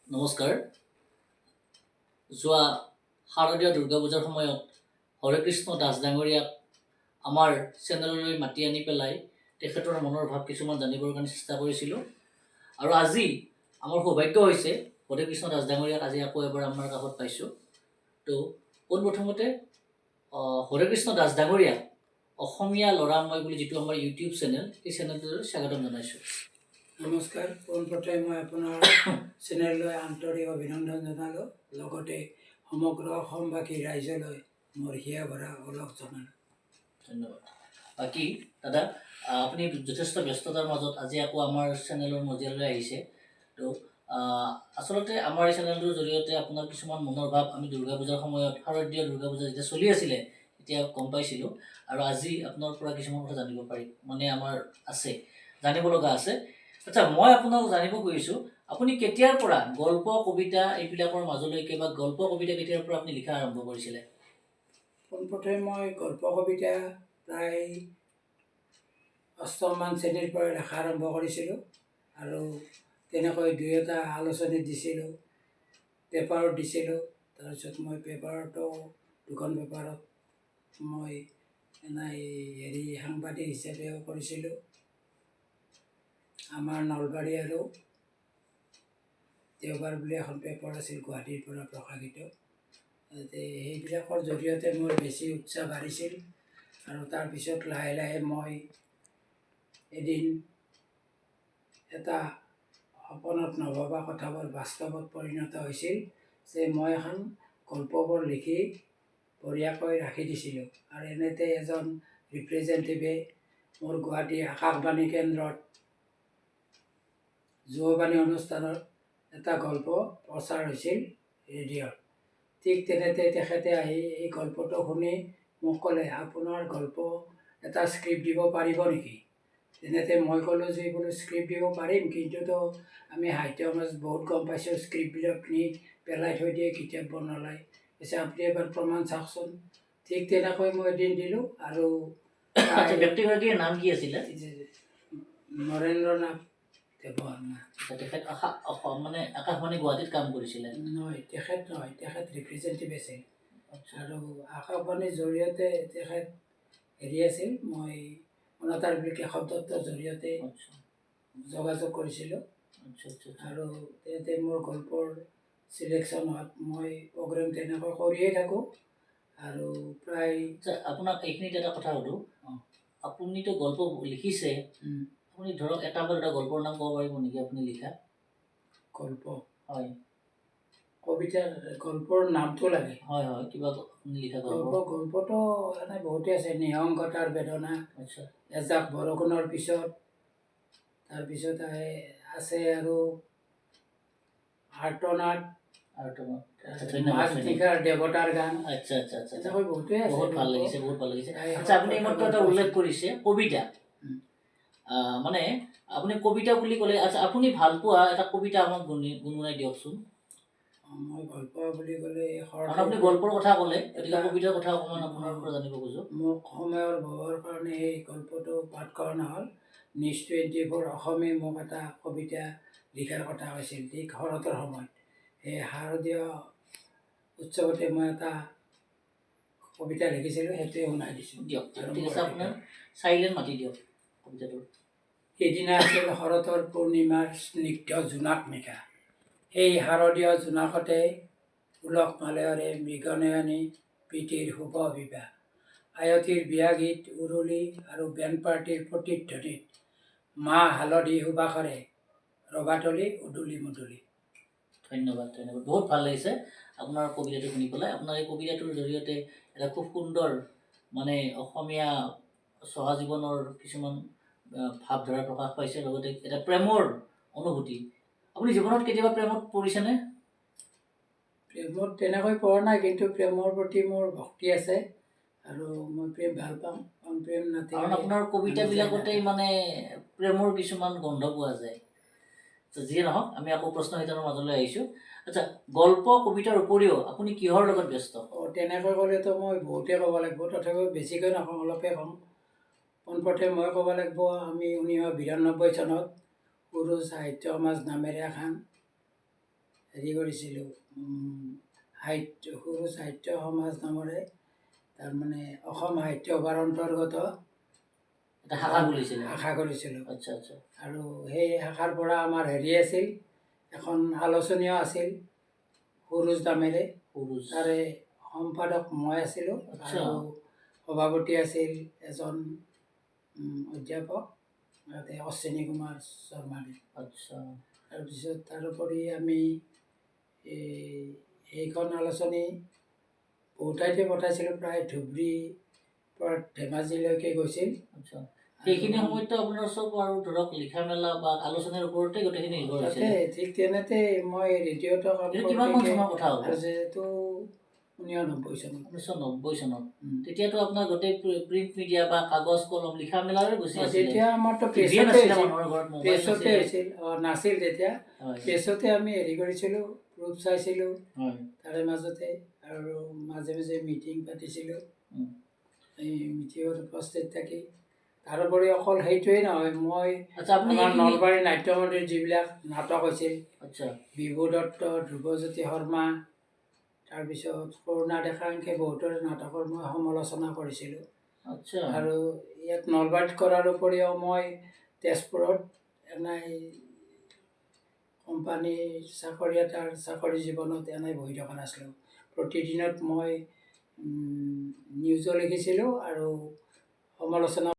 নমস্কাৰ। যোৱা শাৰদীয় দুৰ্গা পূজাৰ সময়ত হৰেকৃষ্ণ দাস ডাঙৰীয়াক আমাৰ চেনেললৈ মাতি আনি পেলাই তেখেতৰ মনৰ ভাৱ কিছুমান জানিবৰ কাৰণে চেষ্টা কৰিছিলোঁ। আৰু আজি আমাৰ সৌভাগ্য হৈছে হৰেকৃষ্ণ দাস ডাঙৰীয়াক আজি আকৌ এবাৰ আমাৰ কাষত পাইছোঁ। তো পোনপ্ৰথমতে হৰেকৃষ্ণ দাস ডাঙৰীয়াক অসমীয়া ল'ৰা মই বুলি যিটো আমাৰ ইউটিউব চেনেল, সেই চেনেলটোলৈ স্বাগতম জনাইছোঁ। নমস্কাৰ। পোনপ্ৰথমে মই আপোনাৰ চেনেললৈ আন্তৰিক অভিনন্দন জনালোঁ, লগতে সমগ্ৰ অসমবাসী ৰাইজলৈ মোৰ হিয়া ভৰা ওলগ জনালোঁ। ধন্যবাদ। বাকী দাদা, আপুনি যথেষ্ট ব্যস্ততাৰ মাজত আজি আকৌ আমাৰ চেনেলৰ মজিয়ালৈ আহিছে। তো আচলতে আমাৰ এই চেনেলটোৰ জৰিয়তে আপোনাৰ কিছুমান মনৰ ভাৱ আমি দুৰ্গা পূজাৰ সময়ত, শাৰদীয় দুৰ্গা পূজা যেতিয়া চলি আছিলে তেতিয়া গম পাইছিলোঁ। আৰু আজি আপোনাৰ পৰা কিছুমান কথা জানিব পাৰিম, মানে আমাৰ আছে, জানিব লগা আছে। আচ্ছা, মই আপোনাক জানিব খুজিছোঁ, আপুনি কেতিয়াৰ পৰা গল্প কবিতা এইবিলাকৰ মাজলৈকে বা গল্প কবিতা কেতিয়াৰ পৰা আপুনি লিখা আৰম্ভ কৰিছিলে? পোনপ্ৰথমে মই গল্প কবিতা প্ৰায় অষ্টমমান শ্ৰেণীৰ পৰা লেখা আৰম্ভ কৰিছিলোঁ, আৰু তেনেকৈ দুই এটা আলোচনী দিছিলোঁ, পেপাৰত দিছিলোঁ। তাৰপিছত মই পেপাৰতো দুখন পেপাৰত মই সাংবাদিক হিচাপেও কৰিছিলোঁ। আমাৰ নলবাৰী আৰু দেওবাৰ বুলি এখন পেপাৰ আছিল, গুৱাহাটীৰ পৰা প্ৰকাশিত। সেইবিলাকৰ জৰিয়তে মোৰ বেছি উৎসাহ বাঢ়িছিল। আৰু তাৰপিছত লাহে লাহে মই এদিন এটা সপোনত নভবা কথাবোৰ বাস্তৱত পৰিণত হৈছিল যে মই এখন গল্পবোৰ লিখি বঢ়িয়াকৈ ৰাখি দিছিলোঁ। আৰু এনেতে এজন ৰিপ্ৰেজেণ্টেটিভে মোৰ গুৱাহাটী আকাশবাণী কেন্দ্ৰত যুৱবাণী অনুষ্ঠানত এটা গল্প প্ৰচাৰ হৈছিল ৰেডিঅ'ত। ঠিক তেনেতে তেখেতে আহি এই গল্পটো শুনি মোক ক'লে, আপোনাৰ গল্প এটা স্ক্ৰিপ্ট দিব পাৰিব নেকি? তেনেতে মই ক'লোঁ যে বোলো স্ক্ৰিপ্ট দিব পাৰিম, কিন্তুতো আমি সাহিত্য সমাজ বহুত গম পাইছোঁ, স্ক্ৰিপ্টবিলাক নি পেলাই থৈ দিয়ে, কিতাপ বনালাই। পিছে আপুনি এবাৰ প্ৰমাণ চাওকচোন। ঠিক তেনেকৈ মই এদিন দিলোঁ। আৰু ব্যক্তিগৰাকীৰ নাম কি আছিলে? নৰেন্দ্ৰ নাথ দেৱবৰ্মা। তেখেত মানে আকাশবাণী গুৱাহাটীত কাম কৰিছিলে? নহয়, তেখেত ৰিপ্ৰেজেণ্টেটিভ আছিল। আৰু আকাশবাণীৰ জৰিয়তে তেখেত আছিল, মই অনাতাঁৰ শব্দটোৰ জৰিয়তে যোগাযোগ কৰিছিলোঁ। আৰু তেন্তে মোৰ গল্পৰ চিলেকশ্যন হোৱাত মই প্ৰগ্ৰেম তেনেকৈ কৰিয়ে থাকোঁ। আৰু প্ৰায় আপোনাক এইখিনিত এটা কথা সুধোঁ, আপুনিতো গল্প লিখিছে, আপুনি ধৰক এটা বা দুটা গল্পৰ নাম ক'ব পাৰিব নেকি আপুনি লিখা? গল্প? হয়। কবিতাৰ গল্পৰ নামটো লাগে? হয় হয়, কিবা আপুনি লিখা গল্পটো এনে বহুতেই আছে। নিসংগতাৰ বেদনা, এজাক বৰষুণৰ পিছত, তাৰপিছত আছে আৰু আৰ্তনাদ, মাছ নিশাৰ দেৱতাৰ গান। আচ্ছা আচ্ছা আচ্ছা, তেনেকৈ বহুতেই আছে। বহুত ভাল লাগিছে, বহুত ভাল লাগিছে। আচ্ছা, আপুনি এইমাত্ৰ এটা উল্লেখ কৰিছে কবিতা, মানে আপুনি কবিতা বুলি ক'লে, আচ্ছা আপুনি ভাল পোৱা এটা কবিতা আমাক গুণগুণাই দিয়কচোন। মই ভাল পোৱা বুলি ক'লে আপুনি গল্পৰ কথা ক'লে, গতিকে কবিতাৰ কথা অকণমান আপোনাৰ পৰা জানিব খোজোঁ। মোক সময়ৰ ভৱৰ কাৰণে সেই গল্পটো পাঠ কৰা নহ'ল। নিউজ 24 অসমে মোক এটা কবিতা লিখাৰ কথা কৈছিল, ঠিক শৰতৰ সময়ত। সেই শাৰদীয় উৎসৱতে মই এটা কবিতা লিখিছিলোঁ, সেইটোৱে শুনাই দিছোঁ। দিয়ক, ঠিক আছে, আপোনাৰ চাইলেণ্ট মাতি দিয়ক কবিতাটো। সেইদিনা আছিল শৰতৰ পূৰ্ণিমাৰ স্নিগ্ধ জোনাক নিশা। সেই শাৰদীয় জোনাকতে উলহ মালহেৰে মৃগনয়নী প্ৰীতিৰ শুভ বিবাহ। আয়তীৰ বিয়া গীত উৰুলি আৰু বেণ্ড পাৰ্টিৰ প্ৰতিধ্বনিত মাহ হালধি সুবাসৰে ৰবাতলি উদুলি মুদুলি। ধন্যবাদ, ধন্যবাদ। বহুত ভাল লাগিছে আপোনাৰ কবিতাটো শুনি পেলাই। আপোনাৰ এই কবিতাটোৰ জৰিয়তে এটা খুব সুন্দৰ, মানে অসমীয়া চহা জীৱনৰ কিছুমান ভাৱধাৰা প্ৰকাশ পাইছে, লগতে এটা প্ৰেমৰ অনুভূতি। আপুনি জীৱনত কেতিয়াবা প্ৰেমত পৰিছেনে? প্ৰেমত তেনেকৈ পৰা নাই, কিন্তু প্ৰেমৰ প্ৰতি মোৰ ভক্তি আছে আৰু মই প্ৰেম ভাল পাওঁ। প্ৰেম নাথাকিলে, কাৰণ আপোনাৰ কবিতাবিলাকতেই মানে প্ৰেমৰ কিছুমান গন্ধ পোৱা যায়। যিয়ে নহওক, আমি আকৌ প্ৰশ্ন কেইটাৰ মাজলৈ আহিছোঁ। আচ্ছা, গল্প কবিতাৰ উপৰিও আপুনি কিহৰ লগত ব্যস্ত? তেনেকৈ ক'লেতো মই বহুতেই ক'ব লাগিব, তথাপিও বেছিকৈ নকওঁ, অলপে কওঁ। পোনপ্ৰথমে মই ক'ব লাগিব, আমি 1992 চনত উৰুজ সাহিত্য সমাজ নামেৰে এখন হেৰি কৰিছিলোঁ, সৰু সাহিত্য সমাজ নামৰে, তাৰমানে অসম সাহিত্য সভাৰ অন্তৰ্গত এটা শাখা খুলিছিলে। শাখা কৰিছিলোঁ। আচ্ছা আচ্ছা। আৰু সেই শাখাৰ পৰা আমাৰ হেৰি আছিল, এখন আলোচনীও আছিল সুৰুজ নামেৰে, সুৰুজ। তাৰে সম্পাদক মই আছিলোঁ। আচ্ছা। আৰু সভাপতি আছিল এজন অধ্যাপক অশ্বিনী কুমাৰ শৰ্মাদেৱ। আচ্ছা। তাৰপিছত তাৰোপৰি আমি এইখন আলোচনী বহু ঠাইতে পঠাইছিলোঁ, প্ৰায় ধুবুৰীৰ পৰা ধেমাজিলৈকে গৈছিল। আচ্ছা। সেইখিনি সময়ততো আপোনাৰ চব আৰু ধৰক লিখা মেলা বা আলোচনাৰ ওপৰতে গোটেইখিনি নিৰ্ভৰ তাতে হৈছিলে। ঠিক তেনেতে মই ৰেডিঅ'তো কাম এইটো কিমান মান কৰোঁতে, চনৰ কথা হ'ব? আৰু যিহেতু 99 চনত। 1990 চনত। তেতিয়াতো আপোনাৰ গোটেই প্ৰিণ্ট মিডিয়া বা কাগজ কলম লিখা মেলাৰে গুচি আছিলে। তেতিয়া আমাৰতো টিভিয়ে প্ৰেছতে নাছিলে, হৈছিল, মানুহৰ ঘৰত মোবাইল প্ৰেছতে নাছিলে। হৈছিল। নাছিল তেতিয়া, হয়। প্ৰেছতে আমি হেৰি কৰিছিলোঁ, গ্ৰুপ চাইছিলোঁ হয়। তাৰে মাজতে, আৰু মাজে মাজে মিটিং পাতিছিলোঁ। উম। এই মিটিঙত উপস্থিত থাকি, তাৰোপৰি অকল সেইটোৱেই নহয়, মই আচ্ছা, আপুনি আমাৰ এইখিনি নলবাৰী নাট্য মন্দিৰত যিবিলাক নাটক হৈছিল, আচ্ছা। বিভু দত্ত, ধ্ৰুৱজ্যোতি শৰ্মা, তাৰপিছত কৰুণা ডেকা, এনেকৈ বহুতৰে নাটকৰ মই সমালোচনা কৰিছিলোঁ। আচ্ছা। আৰু ইয়াত নলবাৰীত কৰাৰ উপৰিও মই তেজপুৰত এনেই কোম্পানীৰ চাকৰি জীৱনত এনেই বহি থকা নাছিলোঁ। প্ৰতিদিনত মই নিউজো লিখিছিলোঁ আৰু সমালোচনা